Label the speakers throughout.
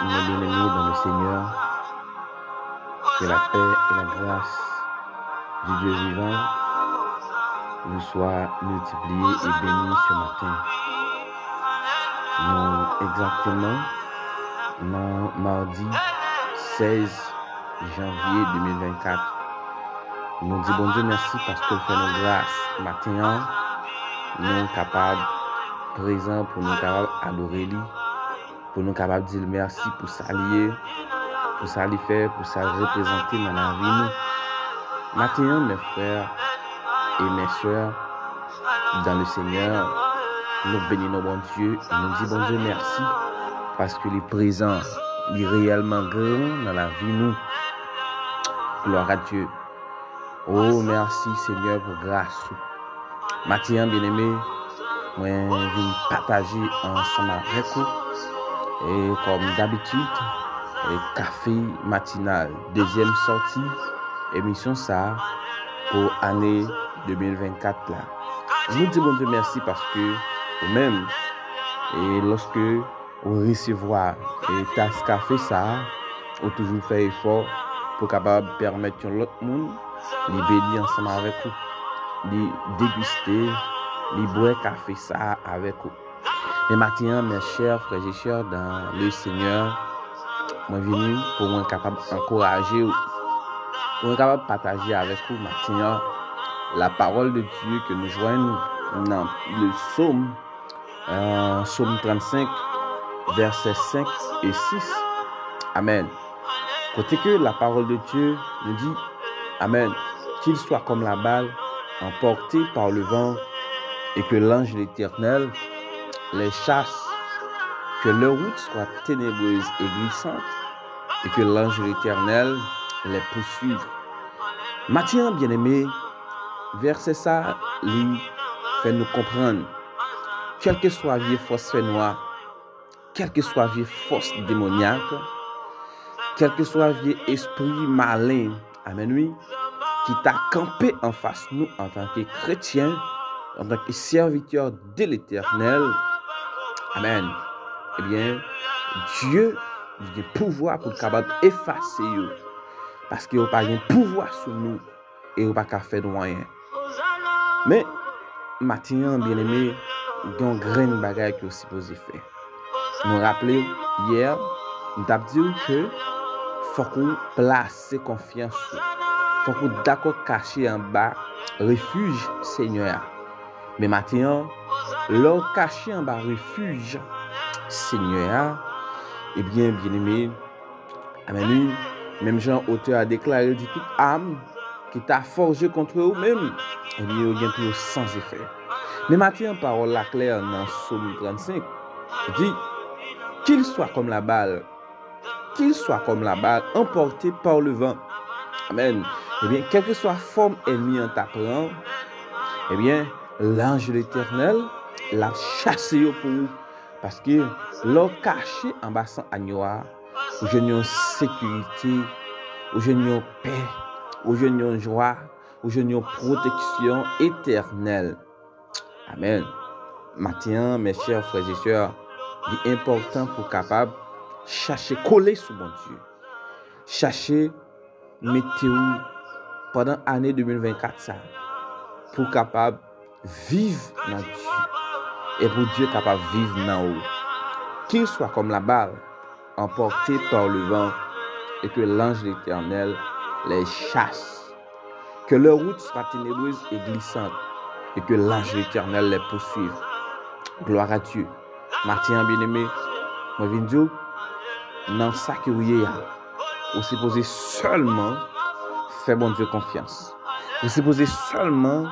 Speaker 1: Mes bien-aimés dans le Seigneur, que la paix et la grâce du Dieu vivant vous soient multipliées et bénies ce matin. Exactement, mardi 16 janvier 2024. Nous disons bon Dieu merci parce que vous faites nos grâces. Maintenant, nous sommes capables, présents pour nous capables d'adorer lui, pour nous capables de dire merci pour s'allier, pour ça lui faire, pour ça représenter dans la vie nous. Maintenant, mes frères et mes soeurs, dans le Seigneur, nous bénissons bon Dieu et nous disons bon Dieu merci parce que les présents, il est réellement grand dans la vie nous. Gloire à Dieu. Oh, merci Seigneur pour grâce. Maintenant, bien-aimé, moi, je vais partager ensemble avec vous. Et comme d'habitude, café matinal, deuxième sortie, émission ça pour année 2024 là. Nous disons bon Dieu merci parce que vous-même, et lorsque vous recevoir et tasse café ça, vous toujours fait effort pour capable permettre à l'autre monde de bénir ensemble avec vous, de déguster, de boire café ça avec vous. Mais maintenant, mes chers frères et sœurs dans le Seigneur, moi venu pour moi capable encourager, pour moi capable partager avec vous maintenant la parole de Dieu que nous joignons dans le psaume, psaume 35, versets 5 et 6. Amen. Côté que la parole de Dieu nous dit, Amen, qu'il soit comme la balle emportée par le vent et que l'ange de l'Éternel les chasse, que leur route soit ténébreuse et glissante et que l'ange de l'Éternel les poursuive. Maintenant, bien-aimé, verset ça, lui fait nous comprendre, quelle que soit vieille force noire, quelle que soit vieille force démoniaque, quel que soit vieil esprit malin, amen oui, qui t'a campé en face nous en tant que chrétiens, en tant que serviteurs de l'Éternel, amen. Eh bien, Dieu a le pouvoir pour capable effacer eux, parce qu'il n'a pas de pouvoir sur nous et il n'a pas qu'à faire de rien. Mais maintenant, bien aimé, il y a une grande bagaille que vous supposez faire. Nous rappelons hier, nous avons dit que faut qu'on place confiance, faut qu'on d'accord cacher en bas refuge Seigneur. Mais maintenant, leur cacher en bas refuge Seigneur, eh bien aimé, amen. Même Jean auteur a déclaré dit toute âme qui t'a forgé contre eux-mêmes, eh bien il y a plus sans effet. Mais maintenant parole la claire dans Psaume 35 dit qu'il soit comme la balle emporté par le vent. Amen. Eh bien, quelle que soit la forme ennemie en t'apprend, eh bien, l'ange de l'Éternel l'a chassé pour vous. Parce que l'on caché en bassin agnoir, où je n'ai sécurité, où je n'ai paix, où je n'ai joie, où je n'ai protection éternelle. Amen. Maintenant, mes chers frères et sœurs, il est important pour capable chercher coller sous mon Dieu. Chercher météo pendant l'année 2024 ça pour capable vivre dans Dieu et pour Dieu capable vivre dans haut. Qu'il soit comme la balle emportée par le vent et que l'ange de l'Éternel les chasse. Que leur route soit ténébreuse et glissante et que l'ange de l'Éternel les poursuive. Gloire à Dieu. Martin bien-aimé, moi viens dire dans ça que vous y vous supposez seulement faire bon Dieu confiance. Vous supposez seulement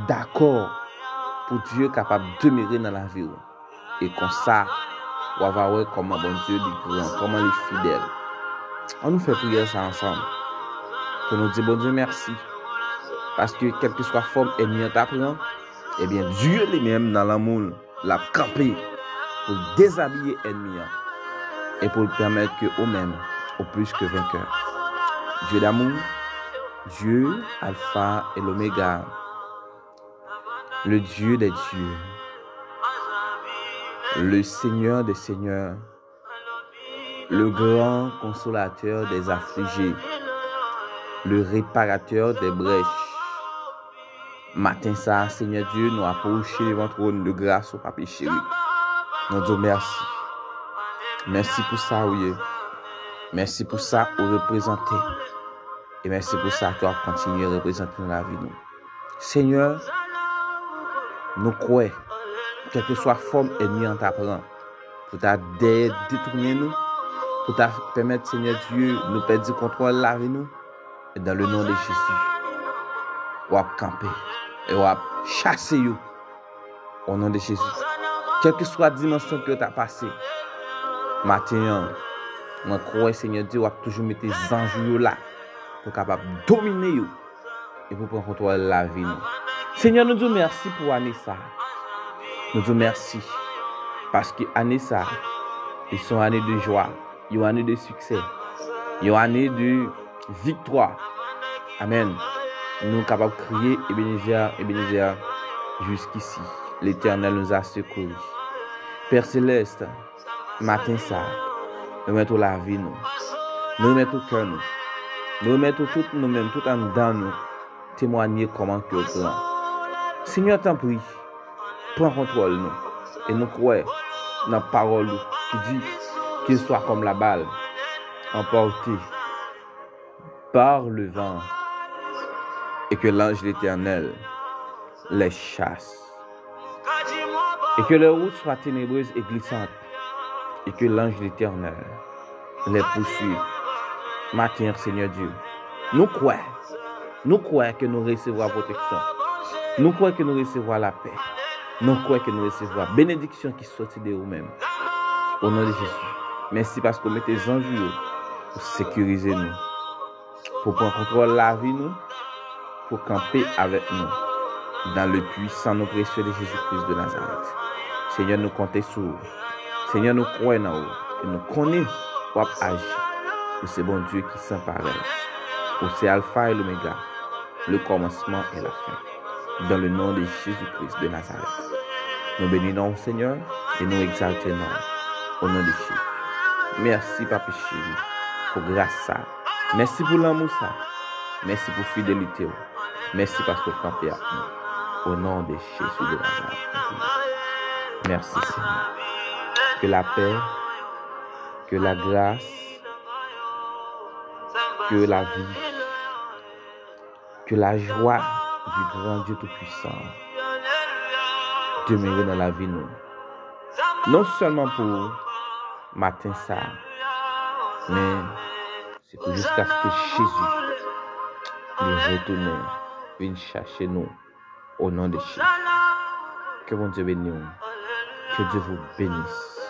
Speaker 1: d'accord pour Dieu capable de demeurer dans la vie. Et comme ça, on va voir comment bon Dieu est grand, comment il est fidèle. On nous fait prier ça ensemble. Pour nous dire bon Dieu merci. Parce que quelle que soit la forme ennemie t'apprend, eh bien Dieu lui-même dans l'amour l'a campé pour déshabiller l'ennemi et pour permettre que eux-mêmes au plus que vainqueurs. Dieu d'amour, Dieu Alpha et l'Oméga, le Dieu des dieux, le Seigneur des seigneurs, le grand consolateur des affligés, le réparateur des brèches. Matin ça, Seigneur Dieu, nous approchons devant trône de grâce au Papa chéri. Nous disons merci. Merci pour ça, oui. Merci pour ça, vous représentez. Et merci pour ça, que vous continuez à représenter dans la vie. Nous. Seigneur, nous croyons, quelle que soit la forme ennemie en t'apprend, pour détourner nous, pour te permettre, Seigneur Dieu, nous perdre le contrôle de la vie. Nous. Et dans le nom de Jésus, on va camper et on va chasser vous. Au nom de Jésus. Quelle que soit la dimension que tu as passée, matin, je crois, Seigneur Dieu, on va toujours mettre les anges là pour capable dominer vous et pour prendre contrôle de la vie. Nous. Seigneur, nous disons merci pour Anessa. Nous disons merci parce que Anessa, ils sont années de joie, ils ont années de succès, ils ont années de victoire. Amen. Nous sommes capables de crier Ebenezer, Ebenezer, jusqu'ici. L'Éternel nous a secourus. Père Céleste, matin ça, nous mettons la vie, nous mettons le cœur, nous mettons tout nous-mêmes, tout en dedans nous, témoigner comment tu es grand. Seigneur, t'en prie, prends contrôle nous. Et nous croyons dans la parole qui dit qu'il soit comme la balle, emporté par le vent, et que l'ange de l'Éternel les chasse. Et que leur route soit ténébreuse et glissante, et que l'ange de l'Éternel les poursuive. Matin, Seigneur Dieu, nous croyons que nous recevrons la protection. Nous croyons que nous recevrons la paix. Nous croyons que nous recevrons la bénédiction qui sortit de vous-même. Au nom de Jésus. Merci parce que vous mettez les anges pour sécuriser nous. Pour prendre contrôle de la vie, nous. Pour camper avec nous. Dans le puissant nom précieux de Jésus-Christ de Nazareth. Seigneur, nous comptons sur vous. Seigneur, nous croyons en vous. Et nous connaissons pour agir. Pour ce bon Dieu qui s'emparait. Pour c'est Alpha et l'Oméga. Le commencement et la fin. Dans le nom de Jésus-Christ de Nazareth. Nous bénissons Seigneur et nous exaltons au nom de Jésus. Merci, Papa chéri, pour grâce ça. Merci pour l'amour ça. Merci pour fidélité. Merci parce que vous campez avec nous. Au nom de Jésus de Nazareth. Merci, Seigneur. Que la paix, que la grâce, que la vie, que la joie du grand Dieu Tout-Puissant demeurer dans la vie nous. Non seulement pour matin ça, mais c'est pour jusqu'à ce que Jésus nous retourne, vienne chercher nous au nom de Jésus. Que bon Dieu bénisse, que Dieu vous bénisse.